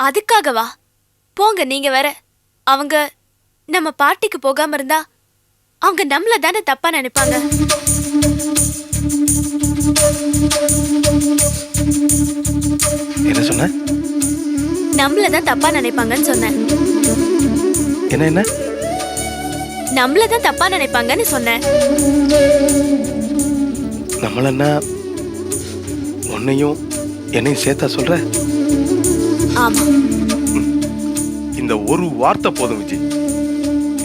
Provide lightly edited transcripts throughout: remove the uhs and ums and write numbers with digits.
அதுக்காகவா? போங்க நீங்க வேற. அவங்க நம்ம பார்ட்டிக்கு போகாம இருந்தா அவங்க நம்மள தானே தப்பா நினைப்பாங்க. என்ன சொன்ன? நம்மள தான் தப்பா நினைப்பாங்கன்னு சொன்னேன். என்ன என்ன? நம்மள தான் தப்பா நினைப்பாங்கன்னு சொன்னேன். நம்மளன்னா உன்னையும் என்னையும் சேர்த்தா சொல்ற? ஆமா. இந்த ஒரு வார்த்தை போதும் விஜி.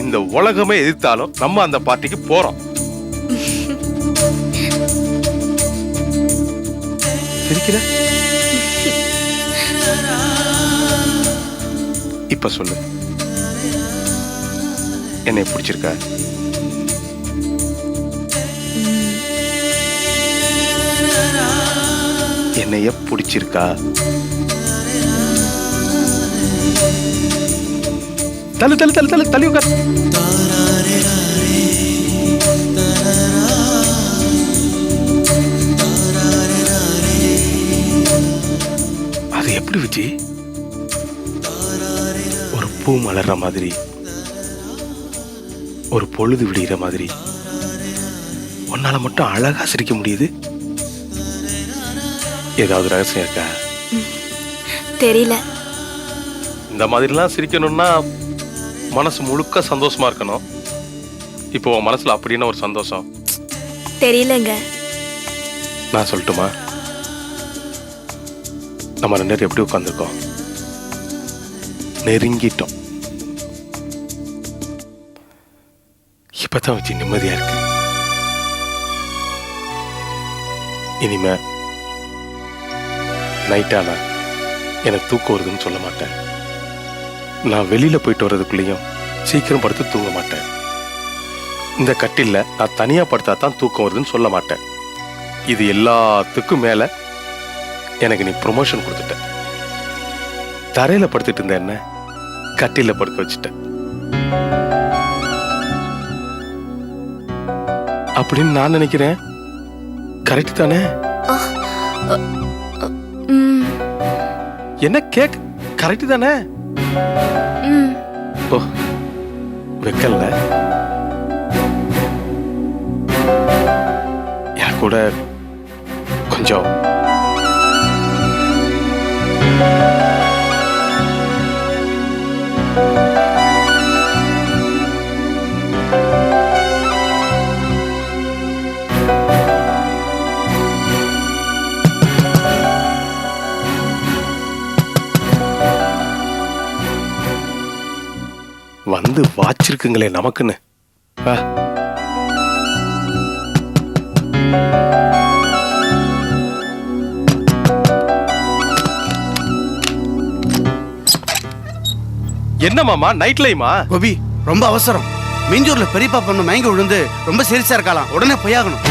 இந்த உலகமே எதிர்த்தாலும் நம்ம அந்த பார்ட்டிக்கு போறோம். சிரிக்கிற? இப்ப சொல்லு, என்னை பிடிச்சிருக்கா? என்னைய பிடிச்சிருக்கா? தள்ளு தள்ளு தள்ளு தள்ளு தள்ளி உட்கார். அது எப்படி விஜி? ஒரு பூ மலர்ற மாதிரி, ஒரு பொழுது விடுகிற மாதிரி உன்னால மட்டும் அழகா சிரிக்க முடியுது. ஏதாவது ரகசியம் இருக்கா? தெரியல. இந்த மாதிரிலாம் சிரிக்கணும்னா மனசு முழுக்க சந்தோஷமா இருக்கணும். இப்போ உன் மனசுல அப்படின்னு ஒரு சந்தோஷம் தெரியலங்க. நான் சொல்லட்டுமா? நம்ம 2 பேரும் எப்படி உட்காந்துருக்கோம்? நெருங்கிட்டோம். இப்பதான் வச்சு நிம்மதியா இருக்கு. இனிமே நைட்டானா எனக்கு தூக்கம் வருதுன்னு சொல்ல மாட்டேன். நான் வெளியில போயிட்டு வர்றதுக்குள்ளேயும் சீக்கிரம் படுத்து தூங்க மாட்டேன். இந்த கட்டில்ல நான் தனியா படுத்தா தான் தூக்கம் வருதுன்னு சொல்ல மாட்டேன். இது எல்லாத்துக்கும் மேல எனக்கு நீ ப்ரொமோஷன் கொடுத்துட்ட. தரையில படுத்துட்டு இருந்த என்ன கட்டில்ல படுக்க வச்சுட்ட அப்படின்னு நான் நினைக்கிறேன். கரெக்ட் தானே? என்ன கேக் கரெக்ட் தானே? ஓ வெக்கல்ல என் கூட கொஞ்சம் வந்து வாச்சிருக்குங்களே நமக்குன்னு. என்ன மாமா நைட் லைமா? கோபி ரொம்ப அவசரம். மீஞ்சூர்ல பெரியப்பா பொண்ணு மயங்கி விழுந்து ரொம்ப சீரியஸா இருக்கலாம். உடனே போயாகணும்.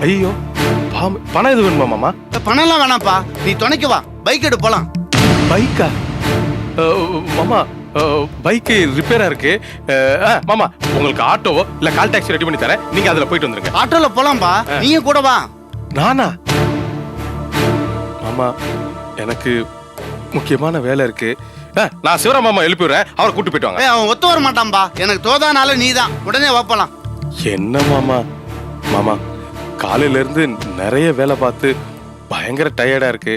ஐயோ பணம் எது வேணுமா மாமா? பணம் எல்லாம் வேணாம்ப்பா, நீ துணைக்கு வா, பைக் எடு போலாம். பைக்கா? மாமா பைக்கு ரிப்பேரா இருக்கு. மாமா உங்களுக்கு ஆட்டோவோ இல்ல கால் டாக்ஸி ரெடி பண்ணி தரேன், நீங்க அதுல போயிட்டு வந்துருங்க. ஆட்டோல போலாம்பா, நீங்க கூட வா. நானா? மாமா எனக்கு முக்கியமான வேலை இருக்கு. நான் சிவராம் மாமா எழுப்பி விடுறேன், அவரை கூட்டு போயிட்டு வாங்க. அவன் ஒத்து வர மாட்டான்பா, எனக்கு தோதானால நீதான். உடனே வா போலாம். என்ன மாமா? மாமா காலையில இருந்து நிறைய வேலை பார்த்து பயங்கர டயர்டா இருக்கு.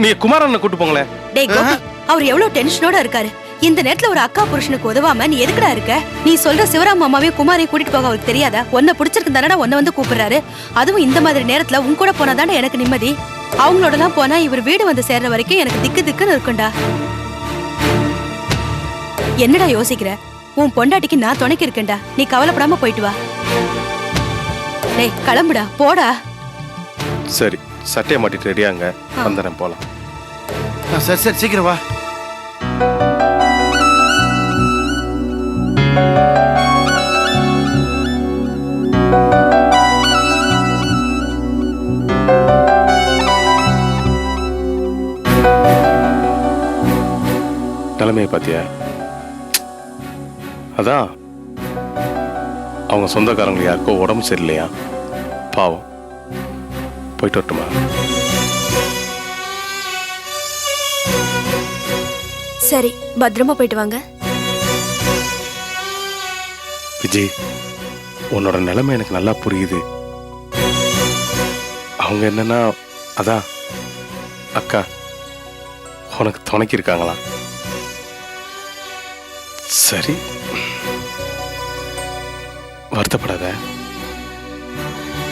நீ குமாரண்ண கூட்டு போங்களேன். டேய் கோபி, அவர் எவ்வளவு டென்ஷனோட இருக்காரு. இந்த நேரத்துல ஒரு அக்கா புருஷனுக்கு உதவாம நீ எதுக்குடா இருக்க? நீ சொல்ற சிவராம் மாமாவையும் குமாரையும் கூட்டிட்டு போக அவருக்கு தெரியாதா? உன்னை பிடிச்சிருக்கு தானடா உன்னை வந்து கூப்பிடுறாரு. அதுவும் இந்த மாதிரி நேரத்துல உன் கூட போனாதானே எனக்கு நிம்மதி. அவங்களோட எல்லாம் போனா இவர் வீடு வந்து சேர்ற வரைக்கும் எனக்கு திக்கு திக்குன்னு இருக்கும்டா. என்னடா யோசிக்கிற? உன் பொண்டாட்டிக்கு நான் துணைக்கு இருக்கேன்டா, நீ கவலைப்படாம போயிட்டு வா. டேய் கிளம்புடா, போடா. சரி சட்டையை மாட்டிட்டு ரெடியாங்க, வந்துடுறேன் போலாம். சரி சரி சீக்கிரம் வா. நிலைமையை பாத்தியா? அதான் அவங்க சொந்தக்காரங்க யாருக்கோ உடம்பு சரியில்லையா, பாவம். போயிட்டு வரட்டுமா? சரி, பத்திரமா போயிட்டு வாங்க. விஜய், உன்னோட நிலைமை எனக்கு நல்லா புரியுது. அவங்க என்னன்னா, அதான் அக்கா உனக்கு துணைக்கி இருக்காங்களா? சரி, வருத்தப்படாத,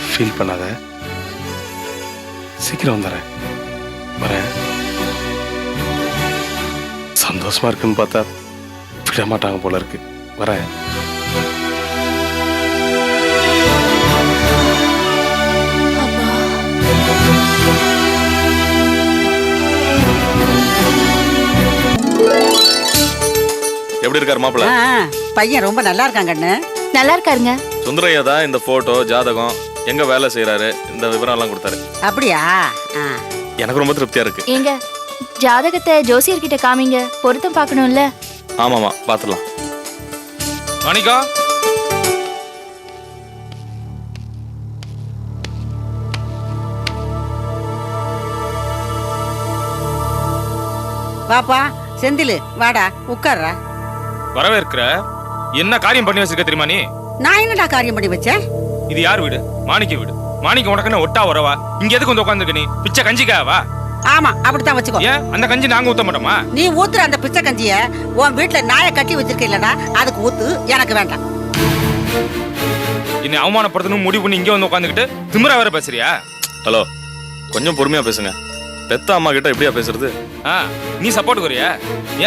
ஃபீல் பண்ணாத. சீக்கிரம் வந்துடுறேன், வரேன். சந்தோஷமா இருக்குன்னு பார்த்தா விட மாட்டாங்க போல இருக்கு. வரேன். எப்படி இருக்காரு மாப்பிள்ள? பையன் ரொம்ப நல்லா இருக்காங்கன்னு. நல்லா இருக்காருங்க. சுந்தரையா தான் இந்த போட்டோ, ஜாதகம், எங்க வேலை செய்யறாரு, இந்த விவரம் எல்லாம் கொடுத்தாரு. அப்படியா? எனக்கு ரொம்ப திருப்தியா இருக்கு. ஏங்க, ஜாதகத்தை ஜோசியர்கிட்ட காமிங்க, பொருத்தம் பார்க்கணும்ல. ஆமாமா, பாத்துடலாம். மாணிக்கா, வாப்பா செந்திலு, வாடா உட்கார்றா. வரவேற்கிற. என்ன காரியம் பண்ணி வச்சிருக்க தெரியுமா நீ? நான் என்னடா காரியம் பண்ணி வச்சேன்? இது யார் வீடு? மாணிக்க வீடு. மாணிக்க உனக்குன்னு ஒட்டா வரவா? இங்க எதுக்கு வந்து உட்காந்துருக்க நீ? பிச்சை கஞ்சிக்காவா? ஆமா, அப்படித்தான் வச்சுக்கோ. ஏன் அந்த கஞ்சி நாங்க ஊத்த மாட்டோமா? நீ ஊத்துற அந்த பிச்சை கஞ்சிய உன் வீட்டுல நாயை கட்டி வச்சிருக்க இல்லடா, அதுக்கு ஊத்து, எனக்கு வேண்டாம். என்னை அவமானப்படுத்தணும் முடிவு பண்ணி இங்க வந்து உட்காந்துக்கிட்டு திமிரா வேற பேசுறியா? ஹலோ, கொஞ்சம் பொறுமையா பேசுங்க. பெத்த அம்மா கிட்ட எப்படியா பேசுறது? நீ சப்போர்ட் கறியா?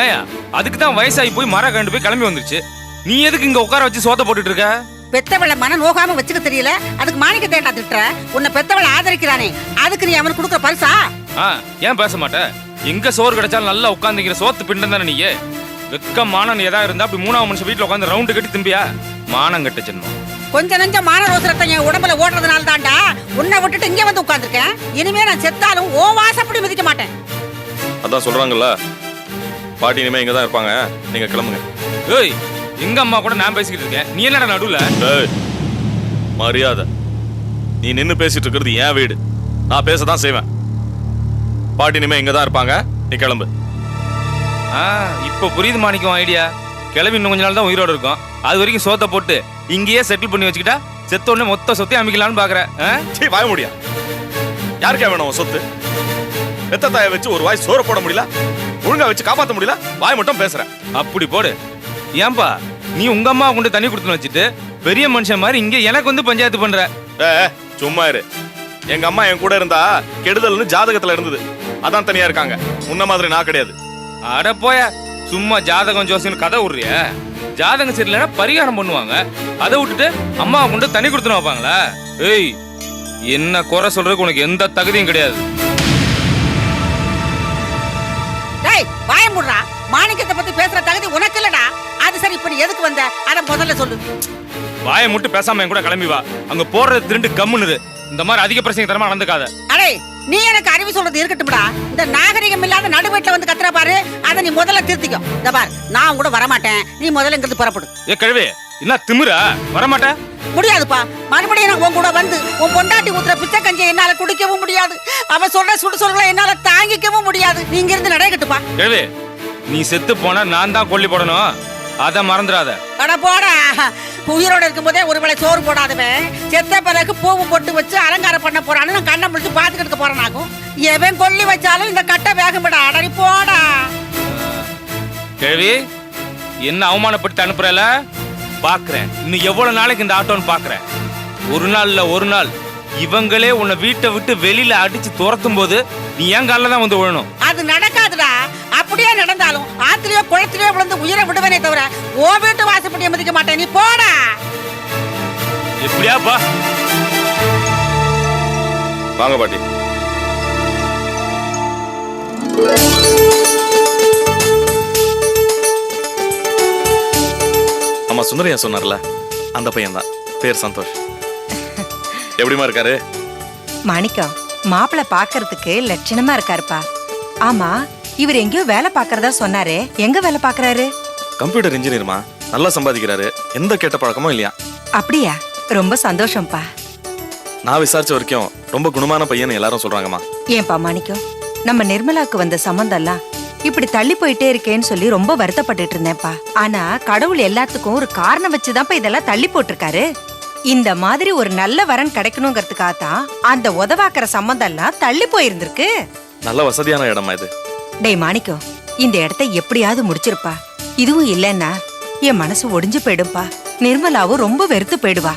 ஏயா, அதுக்கு தான் வயசாகி போய் மரம் கண்டு போய் கிளம்பி வந்துருச்சு. நீ எதுக்கு இங்க உட்கார வச்சு சோத்த போட்டுட்டு இருக்க? பெத்தவளை மன நோகாம வச்சுக்க தெரியல, அதுக்கு மாணிக்க தேட்டா திட்டுற. உன்னை பெத்தவளை ஆதரிக்கிறானே, அதுக்கு நீ அவனுக்கு கொடுக்குற பரிசா? ஏன் பேச மாட்ட? எங்க சோறு கிடைச்சாலும் நல்லா உட்காந்துக்கிற சோத்து பிண்டம் தானே நீயே. வெக்கமான நீ எதா இருந்தா அப்படி மூணாவது மனுஷன் வீட்டுல உட்காந்து ரவுண்டு கட்டி திம்பியா? மானம் கட்ட ஜென்மம். கொஞ்ச நஞ்ச மான ரோசரத்தை என் உடம்புல ஓடுறதுனால தான்டா உன்னை விட்டுட்டு இங்க வந்து உட்கார்ந்துருக்கேன். இனிமே நான் செத்தாலும் ஓ வாசப்படி மிதிக்க மாட்டேன். அதான் சொல்றாங்கல்ல, பாட்டி இனிமே இங்க தான் இருப்பாங்க, நீங்க கிளம்புங்க. ஏய், எங்க அம்மா கூட நான் பேசிக்கிட்டு இருக்கேன், நீ என்னடா நடுவுல? மரியாதை. நீ நின்னு பேசிட்டு இருக்கிறது என் வீடு, நான் பேசதான் செய்வேன். பாட்டி இனிமே இங்க தான் இருப்பாங்க, நீ கிளம்பு. இப்ப புரியுது மாணிக்கம் ஐடியா. கிளம்பி இன்னும் கொஞ்ச நாள் தான் உயிரோடு இருக்கும். அது வரைக்கும் சோத்த போட்டு இங்கேயே செட்டில் பண்ணி வச்சுக்கிட்டா செத்த உடனே மொத்த சொத்தையும் அமைக்கலான்னு பாக்குறேன். வாய முடியா? யாருக்கே வேணும் சொத்து? பெத்த தாயை வச்சு ஒரு வாய் சோறு போட முடியல, ஒழுங்கா வச்சு காப்பாற்ற முடியல, வாய் மட்டும் பேசுறேன். அப்படி போடு. ஏன்பா நீ உங்க அம்மா கொண்டு தண்ணி கொடுத்து வச்சுட்டு பெரிய மனுஷன் மாதிரி இங்க எனக்கு வந்து பஞ்சாயத்து பண்ற? சும்மா இரு. எங்க அம்மா என் கூட இருந்தா கெடுதல்னு ஜாதகத்துல இருந்தது, அதான் தனியா இருக்காங்க. உன்ன மாதிரி நான் கிடையாது. அட போய, சும்மா ஜாதகம் ஜோசின்னு கதை விடுறிய. ஜாதகம் சரியில்லைன்னா பரிகாரம் பண்ணுவாங்க, அதை விட்டுட்டு அம்மாவை கொண்டு தண்ணி கொடுத்துன்னு வைப்பாங்களா? ஏய், என்ன குறை சொல்றதுக்கு உனக்கு எந்த தகுதியும் கிடையாது. டேய், வாய மூடுறா. மாணிக்கத்தை பத்தி பேசுற தகுதி உனக்கு இல்லடா. அது சரி, இப்ப நீ எதுக்கு வந்த அத முதல்ல சொல்லு. வாயை மட்டும் பேசாம என் கூட கிளம்பி வா. அங்க போறது திருண்டு கம்முன்னு. இந்த மாதிரி அதிக பிரச்சனை தரமா நடந்துக்காத. அடே, நீ எனக்கு அறிவு சொல்றது இருக்கட்டும்டா. இந்த நாகரிகம் இல்லாத நடுவீட்டுல வந்து கத்துற பாரு, அத நீ முதல்ல திருத்திக்கோ. இந்த பார், நான் கூட வரமாட்டேன், நீ முதல்ல இங்கிருந்து புறப்படு. ஏ கழுவே, என்ன திமிரா? வரமாட்ட? முடியாதுப்பா. மறுபடியும் நான் உன் கூட வந்து உன் பொண்டாட்டி ஊத்துற பிச்சை கஞ்சியை என்னால குடிக்கவும் முடியாது. அவ சொல்ற சுடுசொல்களை என்னால தாங்கிக்கவும் முடியாது. நீ இங்க இருந்து நடைகட்டுப்பா. கழுவே, நீ செத்து போனா நான் தான் கொல்லி போடணும், அத மறந்துடாத. அட போடா. உயிரோட இருக்கும் போதே ஒருவேளை சோறு போடாதவன் செத்த பிறகு பூவு பொட்டு வச்சு அலங்காரம் பண்ண போறான்னு நான் கண்ணை முடிச்சு பாத்துக்கிட்டு போறானாகும். எவன் கொல்லி வச்சாலும் இந்த கட்டை வேகப்படா. அடடி போடா. கேள்வி, என்ன அவமானப்படுத்தி அனுப்புறல பாக்குறேன். இன்னும் எவ்வளவு நாளைக்கு இந்த ஆட்டோன்னு பாக்குறேன். ஒரு நாள் இவங்களே உன்னை வீட்டை விட்டு வெளியில அடிச்சு துரத்தும் போது நீ என் காலில தான் வந்து விழணும். அது நடக்காதுடா. அப்படியே நடந்தாலும் ஆத்திரியோ குளத்திலேயோ விழுந்து உயிரை விடுவேனே தவிர ஓ வீட்டு வாசப்படியை மதிக்க மாட்டேன். நீ போடா. எப்படியாப்பா? வாங்க பாட்டி. ஆமா, சுந்தரையா சொன்னார்ல, அந்த பையன் தான். பேர் சந்தோஷ். எப்படிமா இருக்காரு? மாணிக்கம், மாப்பிள்ள பாக்குறதுக்கு லட்சணமா இருக்காருப்பா. ஆமா, இவர் எங்கேயோ வேலை பாக்குறதா சொன்னாரு. எங்க வேலை பாக்குறாரு? கம்ப்யூட்டர் இன்ஜினியர்மா, நல்லா சம்பாதிக்கிறாரு. எந்த கெட்ட பழக்கமும் இல்லையா. அப்படியா? ரொம்ப சந்தோஷம்ப்பா. நான் விசாரிச்ச வரைக்கும் ரொம்ப குணமான பையன் எல்லாரும் சொல்றாங்கம்மா. ஏன்பா மாணிக்கம், நம்ம நிர்மலாக்கு வந்த சம்பந்தம்லாம் இப்படி தள்ளி போயிட்டே இருக்கேன்னு சொல்லி ரொம்ப வருத்தப்பட்டுட்டு இருந்தேன்ப்பா. ஆனா கடவுள் எல்லாத்துக்கும் ஒரு காரணம் வச்சுதான்ப்பா இதெல்லாம் தள்ளி போட்டிருக்காரு. இந்த மாதிரி ஒரு நல்ல வரன் கிடைக்கணுங்கிறதுக்காக தான் அந்த உதவாக்குற சம்பந்தம் எல்லாம் தள்ளி போயிருந்திருக்கு. நல்ல வசதியான இடமா இது. டேய் மாணிக்கம், இந்த இடத்த எப்படியாவது முடிச்சிருப்பா. இதுவும் இல்லைன்னா என் மனசு ஒடிஞ்சு போயிடும்பா. நிர்மலாவும் ரொம்ப வெறுத்து போயிடுவா.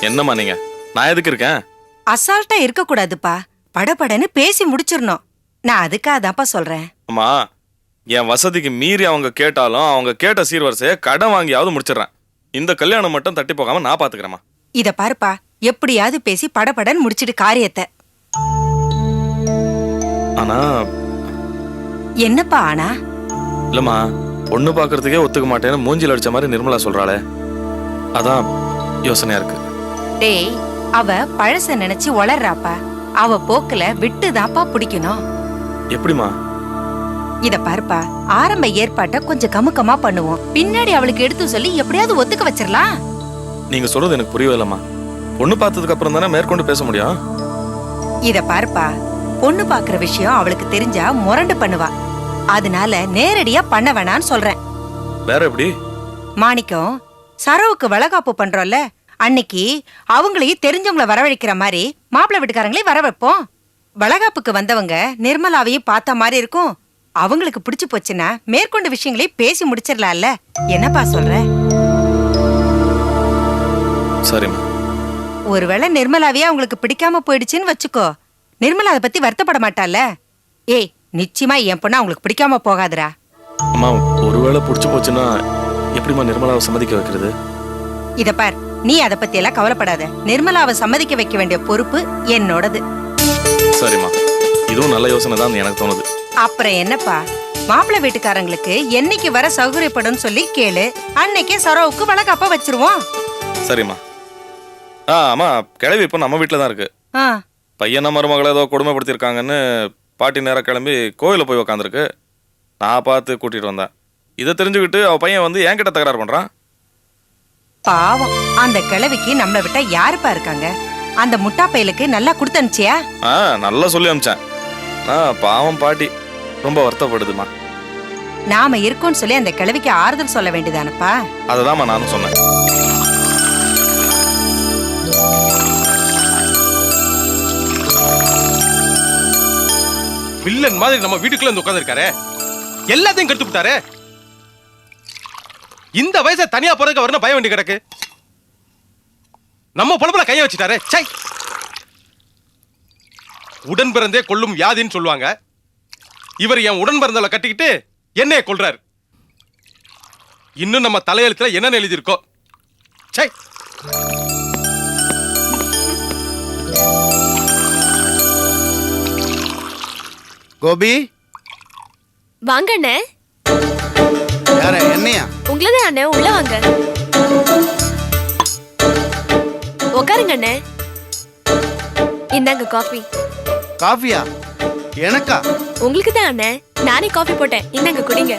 என்னம்மா நீங்க? நான் எதுக்கு இருக்கேன்? அசால்ட்டா இருக்க கூடாதுப்பா. படபடன்னு பேசி முடிச்சிடணும். நான் அதுக்காக தான்ப்பா சொல்றேன். அம்மா, என் வசதிக்கு மீறி அவங்க கேட்டாலும் அவங்க கேட்ட சீர்வரிசைய கடன் வாங்கியாவது முடிச்சிடுறேன். இந்த கல்யாணம் மட்டும் தட்டி போகாம நான் பாத்துக்கிறேம்மா. இத பாருப்பா, எப்படியாவது பேசி படபடன்னு முடிச்சிட்டு காரியத்தை. ஆனா என்னப்பா ஆனா? இல்லம்மா, பொண்ணு பாக்குறதுக்கே ஒத்துக்க மாட்டேன்னு மூஞ்சில அடிச்ச மாதிரி நிர்மலா சொல்றாளே, அதான் யோசனையா இருக்கு. டேய், அவ பழச நினைச்சு வளர்றாப்பா. அவ போக்குல விட்டுதாப்பா பிடிக்கணும். எப்படிமா? இத பாருப்பா, ஆரம்ப ஏற்பாட்டை கொஞ்சம் கமுக்கமா பண்ணுவோம். பின்னாடி அவளுக்கு எடுத்து சொல்லி எப்படியாவது ஒத்துக்க வச்சிடலாம். நீங்க சொல்றது எனக்கு புரியவே இல்லம்மா. பொண்ணு பார்த்ததுக்கு அப்புறம் தானே மேற்கொண்டு பேச முடியும். இத பாருப்பா, பொண்ணு பாக்குற விஷயம் அவளுக்கு தெரிஞ்சா முரண்டு பண்ணுவா. அதனால நேரடியா பண்ண வேணான்னு சொல்றேன். வேற எப்படி? மாணிக்கம், சரவுக்கு வளகாப்பு பண்றோம்ல, அன்னைக்கு அவங்களையும் தெரிஞ்சவங்கள வரவழைக்கிற மாதிரி மாப்பிள்ளை வீட்டுக்காரங்களையும் வர வைப்போம். வளகாப்புக்கு வந்தவங்க நிர்மலாவையும் பார்த்த மாதிரி இருக்கும். அவங்களுக்கு பிடிச்சு போச்சுன்னா மேற்கொண்ட விஷயங்களையும் பேசி முடிச்சிடலாம்ல. என்னப்பா சொல்ற? சரிம்மா. ஒருவேளை நிர்மலாவையே அவங்களுக்கு பிடிக்காம போயிடுச்சுன்னு வச்சுக்கோ, நிர்மலா அதை பத்தி வருத்தப்பட மாட்டால. ஏய், நிச்சயமா என் பொண்ணு அவங்களுக்கு பிடிக்காம போகாதுடா. அம்மா, ஒருவேளை புடிச்சு போச்சுன்னா எப்படிம்மா நிர்மலாவை சம்மதிக்க வைக்கிறது? இத பார், நீ அதை பத்தி எல்லாம் கவலைப்படாத. நிர்மலாவை சம்மதிக்க வைக்க வேண்டிய பொறுப்பு என்னோடது. சரிம்மா, இதுவும் நல்ல யோசனை தான் எனக்கு தோணுது. அப்புறம் என்னப்பா, மாப்பிள்ளை வீட்டுக்காரங்களுக்கு என்னைக்கு வர சௌகரியப்படும் சொல்லி கேளு. அன்னைக்கே சரோவுக்கு வளகாப்ப வச்சிருவோம். சரிம்மா. ஆமா, கிளவி இப்போ நம்ம வீட்டில் தான் இருக்கு. பையனை மருமகளை ஏதோ கொடுமைப்படுத்திருக்காங்கன்னு பாட்டி நேரம் கிளம்பி கோயிலில் போய் உக்காந்துருக்கு. நான் பார்த்து கூட்டிட்டு வந்தேன். இதை தெரிஞ்சுக்கிட்டு அவ பையன் வந்து என்கிட்ட தகராறு பண்றான். பாவம், அந்த கிழவிக்கு நம்மளை விட்டா யாருப்பா இருக்காங்க? அந்த முட்டா பையலுக்கு நல்லா கொடுத்து அனுப்பிச்சியா? நல்லா சொல்லி அனுப்பிச்சேன். பாவம் பாட்டி ரொம்ப வருத்தப்படுதுமா. நாம இருக்கோம்னு சொல்லி அந்த கிழவிக்கு ஆறுதல் சொல்ல வேண்டியதானப்பா. அததாம்மா நானும் சொன்னேன். வில்லன் மாதிரி நம்ம வீட்டுக்குள்ள வந்து உட்கார்ந்திருக்காரே, எல்லாத்தையும் கெடுத்து விட்டாரே. இந்த வயசை தனியா போறதுக்கு வரணும் பயம் வேண்டி கிடக்கு. நம்ம பொழப்புல கைய வச்சுட்டாரே. சை, உடன் பிறந்தே கொல்லும் வியாதின்னு சொல்லுவாங்க. இவர் என் உடன் பிறந்தவளை கட்டிக்கிட்டு என்னைய கொல்றாரு. இன்னும் நம்ம தலையெழுத்துல என்னன்னு எழுதியிருக்கோ. சை. கோபி, வாங்க அண்ணே. யார? என்னையா? உங்களதான் அண்ணே, உள்ள வாங்க. உட்காருங்க அண்ணே. இந்தாங்க காஃபி. காஃபியா? எனக்கா? உங்களுக்கு தான் அண்ணே, நானே காஃபி போட்டேன். இந்தாங்க குடிங்க.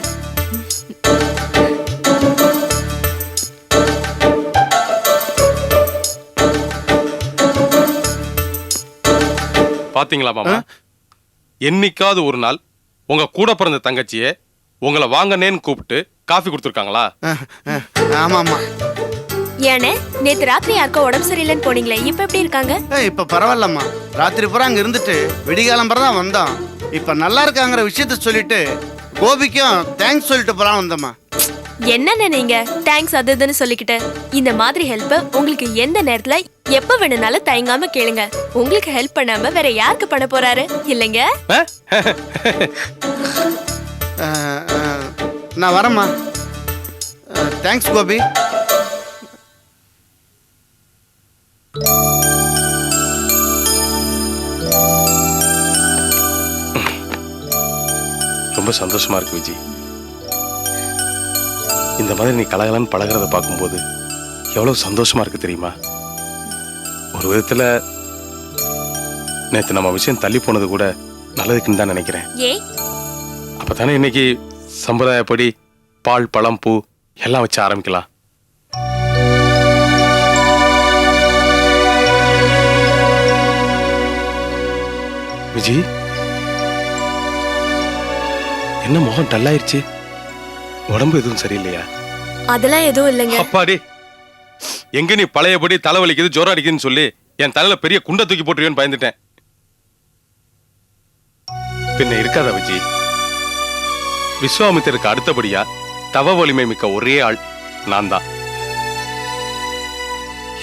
பாத்தீங்களா மாமா, என்னைக்காவது ஒரு நாள் உங்க கூட பிறந்த தங்கச்சியே உங்களை வாங்கனேன்னு கூப்பிட்டு காஃபி கொடுத்துருக்காங்களா? ஆமா ஆமா. ஏனே, நேத்து ராத்திரி யாருக்கோ உடம்பு சரியில்லைன்னு போனீங்களே, இப்ப எப்படி இருக்காங்க? இப்ப பரவாயில்லம்மா. ராத்திரி பூரா அங்க இருந்துட்டு விடிகாலம் தான் வந்தோம். இப்ப நல்லா இருக்காங்கிற விஷயத்த சொல்லிட்டு கோபிக்கும் தேங்க்ஸ் சொல்லிட்டு போலாம் வந்தம்மா. என்னன்னு நீங்க தேங்க்ஸ் அது இதுன்னு சொல்லிக்கிட்டு, இந்த மாதிரி ஹெல்ப் உங்களுக்கு எந்த நேரத்துல எப்ப வேணும்னாலும் தயங்காம கேளுங்க. உங்களுக்கு ஹெல்ப் பண்ணாம வேற யாருக்கு பண்ண போறாரு இல்லைங்க? நான் வரேம்மா. தேங்க்ஸ் கோபி. ரொம்ப சந்தோஷமா இருக்கு விஜி. இந்த மாதிரி நீ கலகலன்னு பழகிறத பார்க்கும்போது எவ்வளவு சந்தோஷமா இருக்கு தெரியுமா? ஒரு விதத்துல நேத்து நம்ம விஷயம் தள்ளி போனது கூட நல்லதுக்குன்னு தான் நினைக்கிறேன். ஏன்? அப்பதானே இன்னைக்கு சம்பிரதாயப்படி பால் பழம் பூ எல்லாம் வச்சு ஆரம்பிக்கலாம். விஜி, என்ன முகம் டல்லாயிருச்சு? உடம்பு எதுவும் சரியில்லையா? அதெல்லாம் எதுவும் இல்லைங்க. அப்பாடி, எங்க நீ பழையபடி தலைவலிக்குது ஜோரம் அடிக்குதுன்னு சொல்லி என் தலையில பெரிய குண்டை தூக்கி போட்டுருவேன்னு பயந்துட்டேன். பின்ன இருக்காதா விஜி? விஸ்வாமித்திற்கு அடுத்தபடியா தவ வலிமை மிக்க ஒரே ஆள் நான் தான்.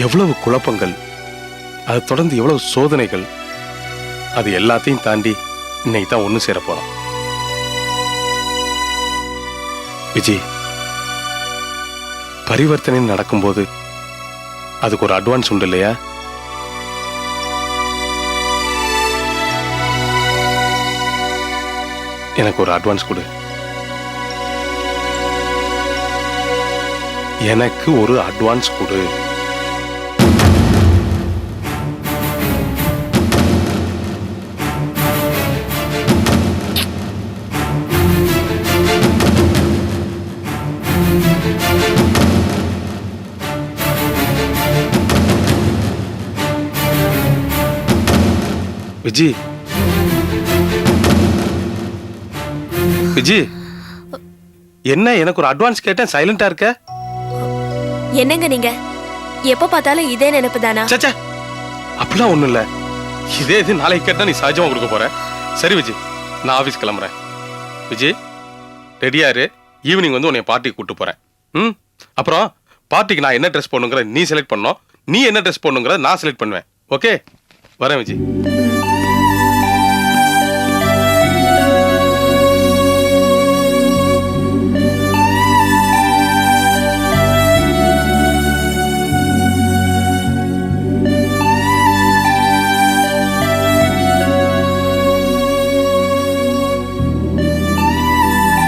எவ்வளவு குழப்பங்கள், அது தொடர்ந்து எவ்வளவு சோதனைகள், அது எல்லாத்தையும் தாண்டி இன்னைக்கு தான் ஒண்ணு சேர போறோம். விஜி, பரிவர்த்தனை நடக்கும்போது அதுக்கு ஒரு அட்வான்ஸ் உண்டு இல்லையா? எனக்கு ஒரு அட்வான்ஸ் கொடு. எனக்கு ஒரு அட்வான்ஸ் கொடு. விஜி, விஜி, என்ன எனக்கு ஒரு அட்வான்ஸ் கேட்டேன், சைலண்டா இருக்க? என்னங்க நீங்க எப்ப பார்த்தாலும் இதே நினைப்பு தானா? சச்சா, அப்படிலாம் ஒண்ணும் இல்ல. இதே இது நாளைக்கு கேட்டா நீ சகஜமா கொடுக்க போற. சரி விஜி, நான் ஆபீஸ் கிளம்புறேன். விஜி, ரெடியா இரு. ஈவினிங் வந்து உன்னை பார்ட்டிக்கு கூட்டு போறேன். அப்புறம் பார்ட்டிக்கு நான் என்ன ட்ரெஸ் போடணுங்கிற நீ செலக்ட் பண்ணணும், நீ என்ன ட்ரெஸ் போடணுங்கிற நான் செலக்ட் பண்ணுவேன். ஓகே, வரேன் விஜி.